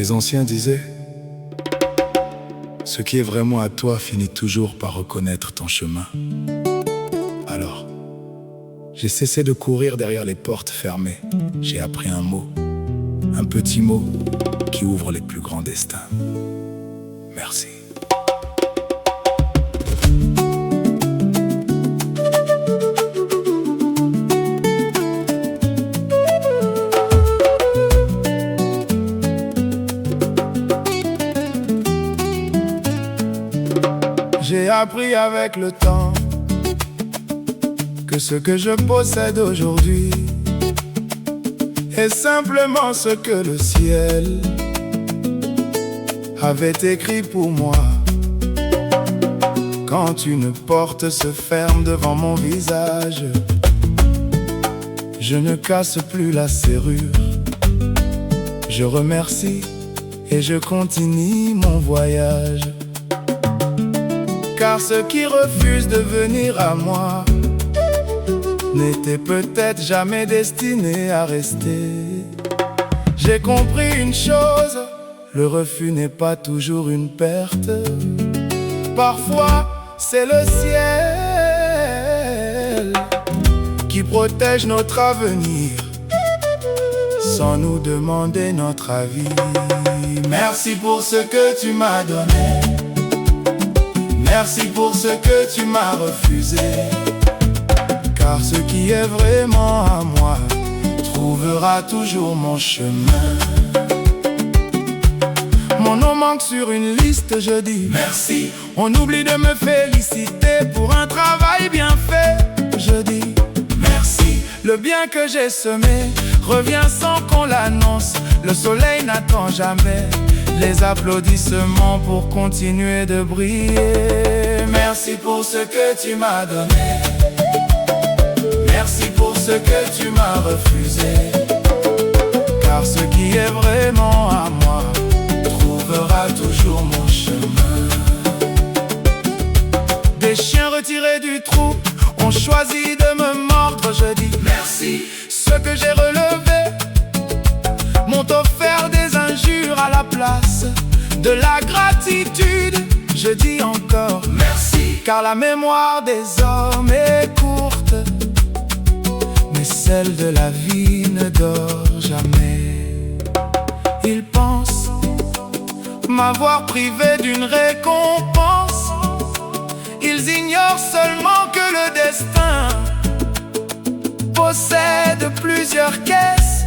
Les anciens disaient, ce qui est vraiment à toi finit toujours par reconnaître ton chemin. Alors, j'ai cessé de courir derrière les portes fermées. J'ai appris un mot, un petit mot qui ouvre les plus grands destins. Merci. J'ai appris avec le temps que ce que je possède aujourd'hui est simplement ce que le ciel avait écrit pour moi. Quand une porte se ferme devant mon visage, je ne casse plus la serrure. Je remercie et je continue mon voyage. Car ceux qui refusent de venir à moi n'étaient peut-être jamais destinés à rester. J'ai compris une chose, le refus n'est pas toujours une perte. Parfois, c'est le ciel qui protège notre avenir sans nous demander notre avis. Merci pour ce que tu m'as donné. Merci pour ce que tu m'as refusé. Car ce qui est vraiment à moi trouvera toujours mon chemin. Mon nom manque sur une liste, je dis merci. On oublie de me féliciter pour un travail bien fait, je dis merci. Le bien que j'ai semé revient sans qu'on l'annonce. Le soleil n'attend jamais les applaudissements pour continuer de briller. Merci pour ce que tu m'as donné. Merci pour ce que tu m'as refusé. Car ce qui est vraiment à moi trouvera toujours mon chemin. Des chiens retirés du trou ont choisi de me mordre, je dis merci. Ceux que j'ai relevés m'ont offert des injures à la place de la gratitude. Je dis encore merci. Car la mémoire des hommes est courte, mais celle de la vie ne dort jamais. Ils pensent m'avoir privé d'une récompense. Ils ignorent seulement que le destin possède plusieurs caisses.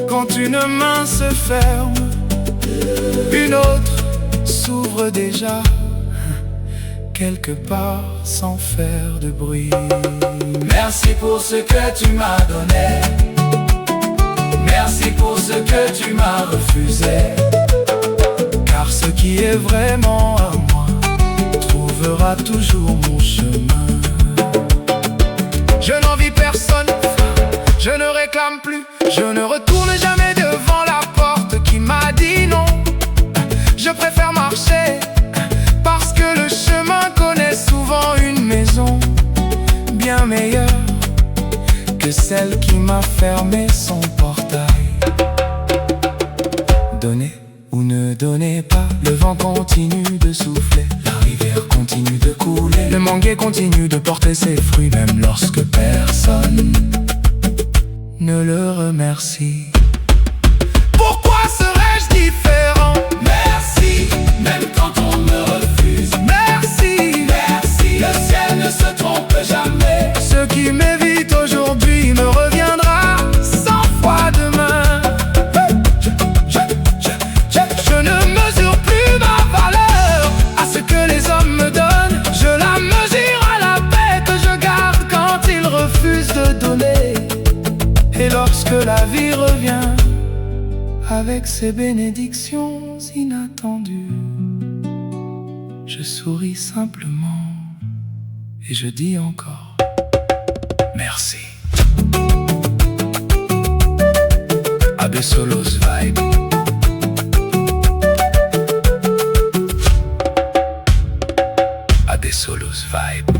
Quand une main se ferme, une autre s'ouvre déjà, quelque part sans faire de bruit. Merci pour ce que tu m'as donné. Merci pour ce que tu m'as refusé. Car ce qui est vraiment à moi trouvera toujours mon chemin. Je n'envie personne, je ne réclame plus. Je ne retourne jamais devant la porte qui m'a dit non. Je préfère marcher parce que le chemin connaît souvent une maison bien meilleure que celle qui m'a fermé son portail. Donnez ou ne donnez pas, le vent continue de souffler, la rivière continue de couler, le manguier continue de porter ses fruits, même lorsque personne ne le remercie. Pourquoi serais-je différent? Merci, même quand on me refuse. Merci, merci, le ciel ne se trompe jamais. Ce qui m'évite aujourd'hui me reviendra 100 fois demain. Je ne mesure plus ma valeur à ce que les hommes me donnent. Je la mesure à la paix que je garde quand ils refusent de donner. Et lorsque la vie revient avec ses bénédictions inattendues, je souris simplement et je dis encore merci. Abesolos Vibe. Abesolos Vibe.